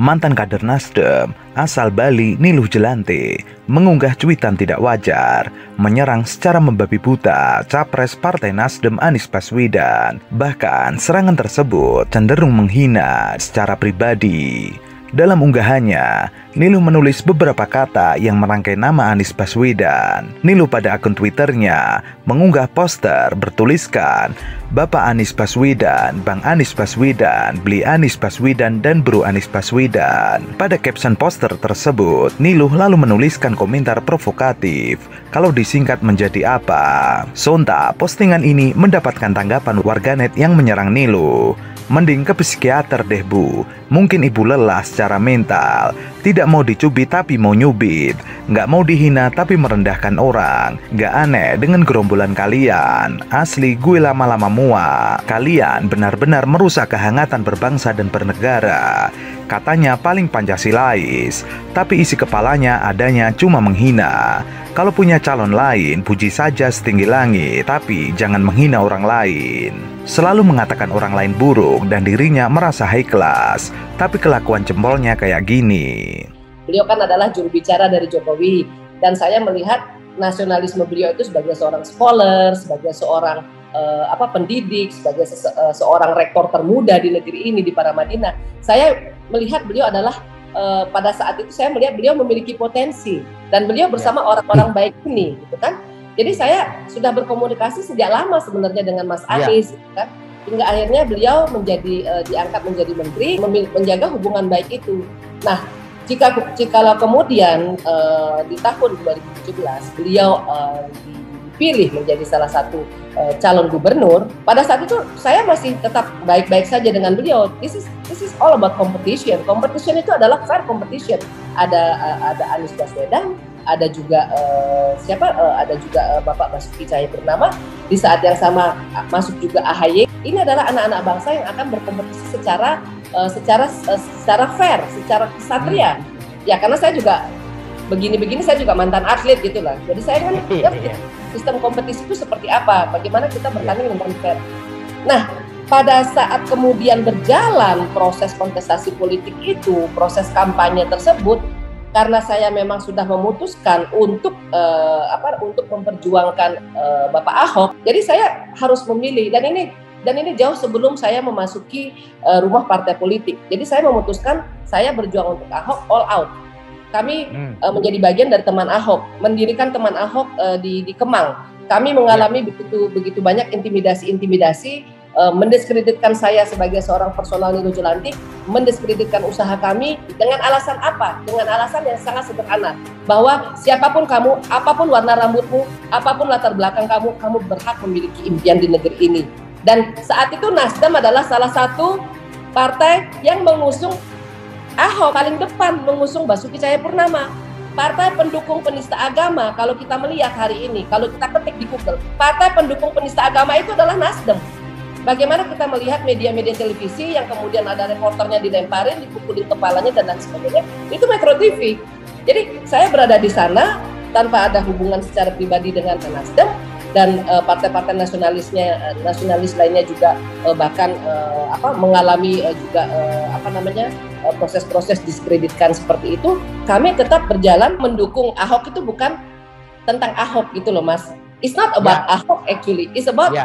mantan kader Nasdem asal Bali Niluh Jelante mengunggah cuitan tidak wajar, menyerang secara membabi buta capres Partai Nasdem Anies Baswedan. Bahkan serangan tersebut cenderung menghina secara pribadi. Dalam unggahannya, Niluh menulis beberapa kata yang merangkai nama Anies Baswedan. Niluh pada akun Twitternya mengunggah poster bertuliskan Bapak Anies Baswedan, Bang Anies Baswedan, Beli Anies Baswedan, dan Bro Anies Baswedan. Pada caption poster tersebut, Niluh lalu menuliskan komentar provokatif. Kalau disingkat menjadi apa? Sontak postingan ini mendapatkan tanggapan warganet yang menyerang Niluh. Mending ke psikiater deh bu, mungkin ibu lelah secara mental. Tidak mau dicubit tapi mau nyubit, nggak mau dihina tapi merendahkan orang. Nggak aneh dengan gerombolan kalian. Asli gue lama-lama muak. Kalian benar-benar merusak kehangatan berbangsa dan bernegara. Katanya paling Pancasilais, tapi isi kepalanya adanya cuma menghina. Kalau punya calon lain, puji saja setinggi langit, tapi jangan menghina orang lain. Selalu mengatakan orang lain buruk dan dirinya merasa high class, tapi kelakuan jempolnya kayak gini. Beliau kan adalah juru bicara dari Jokowi, dan saya melihat nasionalisme beliau itu sebagai seorang scholar, sebagai seorang pendidik, sebagai seorang rektor termuda di negeri ini, di Paramadina. Saya melihat beliau adalah pada saat itu saya melihat beliau memiliki potensi dan beliau bersama orang-orang baik ini, gitu kan. Jadi saya sudah berkomunikasi sejak lama sebenarnya dengan Mas Anies, gitu kan. Hingga akhirnya beliau diangkat menjadi menteri, menjaga hubungan baik itu. Nah, jikalau kemudian di tahun 2017 beliau dipilih menjadi salah satu calon gubernur, pada saat itu saya masih tetap baik-baik saja dengan beliau. This is all about competition. Competition itu adalah fair competition. Ada Anies Baswedan, ada juga ada juga Bapak Basuki Cahayapurnama. Di saat yang sama masuk juga AHY. Ini adalah anak-anak bangsa yang akan berkompetisi secara fair, secara kesatria. Ya karena saya juga begini-begini, saya juga mantan atlet gitu lah. Jadi saya kan sistem kompetisi itu seperti apa, bagaimana kita bertanding dengan fair. Nah, pada saat kemudian berjalan proses kontestasi politik itu, proses kampanye tersebut, karena saya memang sudah memutuskan untuk memperjuangkan Bapak Ahok, jadi saya harus memilih, dan ini jauh sebelum saya memasuki rumah partai politik. Jadi saya memutuskan saya berjuang untuk Ahok all out. Kami menjadi bagian dari teman Ahok, mendirikan teman Ahok di Kemang. Kami mengalami begitu banyak intimidasi, mendiskreditkan saya sebagai seorang personal Niluh Jelante, mendiskreditkan usaha kami dengan alasan apa? Dengan alasan yang sangat sederhana, bahwa siapapun kamu, apapun warna rambutmu, apapun latar belakang kamu berhak memiliki impian di negeri ini. Dan saat itu Nasdem adalah salah satu partai yang mengusung Ahok, paling depan mengusung Basuki Cahayapurnama. Partai pendukung penista agama, kalau kita melihat hari ini, kalau kita ketik di Google, partai pendukung penista agama itu adalah Nasdem. Bagaimana kita melihat media-media televisi yang kemudian ada reporternya dilemparin, dipukulin kepalanya dan lain sebagainya, itu Metro TV. Jadi saya berada di sana tanpa ada hubungan secara pribadi dengan Nasdem, dan partai-partai nasionalis lainnya juga bahkan mengalami juga proses-proses diskreditkan seperti itu. Kami tetap berjalan mendukung Ahok. Itu bukan tentang Ahok gitu loh Mas. It's not about Ahok actually. It's about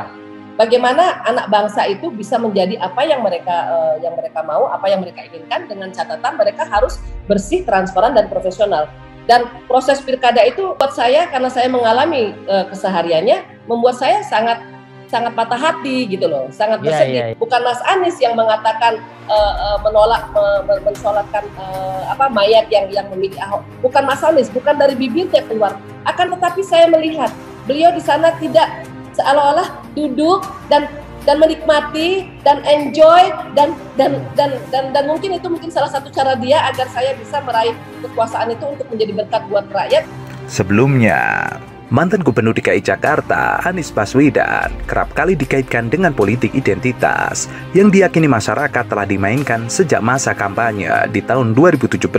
bagaimana anak bangsa itu bisa menjadi apa yang mereka mau, apa yang mereka inginkan, dengan catatan mereka harus bersih, transparan, dan profesional. Dan proses pilkada itu buat saya, karena saya mengalami kesehariannya, membuat saya sangat patah hati gitu loh, sangat bersedih. Bukan Mas Anies yang mengatakan mensolatkan mayat yang memilih Ahok. Bukan Mas Anies, bukan dari bibirnya keluar. Akan tetapi saya melihat beliau di sana tidak seolah-olah duduk dan menikmati dan enjoy dan mungkin salah satu cara dia agar saya bisa meraih kekuasaan itu untuk menjadi berkat buat rakyat. Sebelumnya, mantan Gubernur DKI Jakarta Anies Baswedan kerap kali dikaitkan dengan politik identitas yang diyakini masyarakat telah dimainkan sejak masa kampanye di tahun 2017.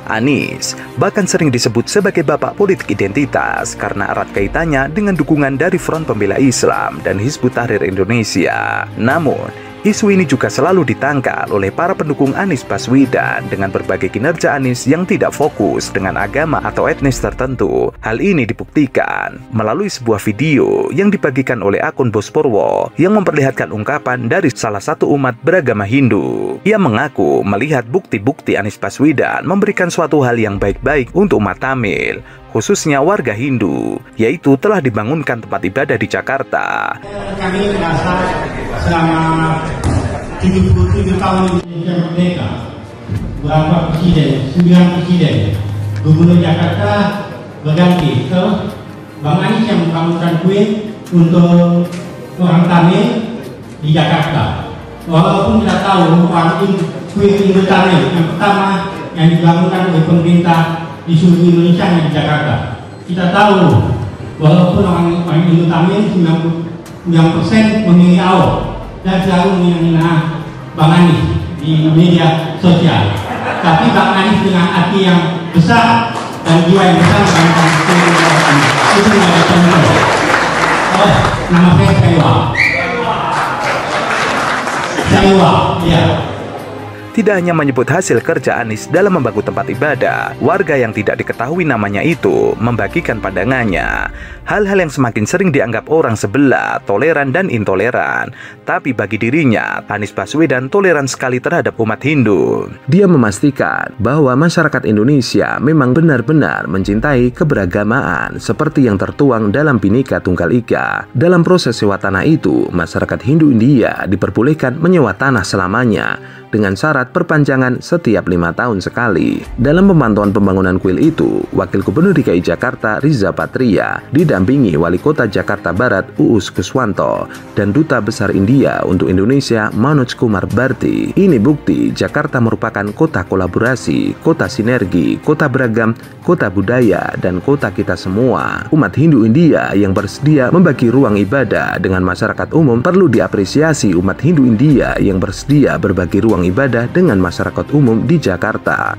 Anies bahkan sering disebut sebagai bapak politik identitas karena erat kaitannya dengan dukungan dari Front Pembela Islam dan Hizbut Tahrir Indonesia. Namun, Isu ini juga selalu ditangkal oleh para pendukung Anies Baswedan dengan berbagai kinerja Anies yang tidak fokus dengan agama atau etnis tertentu. Hal ini dibuktikan melalui sebuah video yang dibagikan oleh akun Bos Purwo yang memperlihatkan ungkapan dari salah satu umat beragama Hindu. Ia mengaku melihat bukti-bukti Anies Baswedan memberikan suatu hal yang baik-baik untuk umat Tamil, khususnya warga Hindu, yaitu telah dibangunkan tempat ibadah di Jakarta. Kami merasa selama 77 tahun Indonesia merdeka, berapa presiden, 9 presiden, Gubernur Jakarta berganti ke Bang Anies yang membangunkan kuil untuk orang Tamil di Jakarta. Walaupun kita tahu kuil Indo Tamil yang pertama yang dibangunkan oleh pemerintah di seluruh Indonesia di Jakarta. Kita tahu walaupun orang Indo Tamil 90% memilih Ahok dan selalu menghina Bang Anies di media sosial. Tapi Bang Anies dengan hati yang besar dan jiwa yang besar membangun itu tidak ada contoh. Oh, nama saya Saiwa, ya. Tidak hanya menyebut hasil kerja Anies dalam membangun tempat ibadah, warga yang tidak diketahui namanya itu membagikan pandangannya. Hal-hal yang semakin sering dianggap orang sebelah, toleran dan intoleran. Tapi bagi dirinya, Anies Baswedan toleran sekali terhadap umat Hindu. Dia memastikan bahwa masyarakat Indonesia memang benar-benar mencintai keberagamaan seperti yang tertuang dalam Bhinneka Tunggal Ika. Dalam proses sewa tanah itu, masyarakat Hindu India diperbolehkan menyewa tanah selamanya dengan syarat perpanjangan setiap 5 tahun sekali. Dalam pemantauan pembangunan kuil itu, Wakil Gubernur DKI Jakarta Riza Patria didampingi Wali Kota Jakarta Barat Uus Kuswanto dan Duta Besar India untuk Indonesia Manoj Kumar Bharti. Ini bukti Jakarta merupakan kota kolaborasi, kota sinergi, kota beragam, kota budaya, dan kota kita semua. Umat Hindu India yang bersedia membagi ruang ibadah dengan masyarakat umum perlu diapresiasi. Umat Hindu India yang bersedia berbagi ruang ibadah dengan masyarakat umum di Jakarta.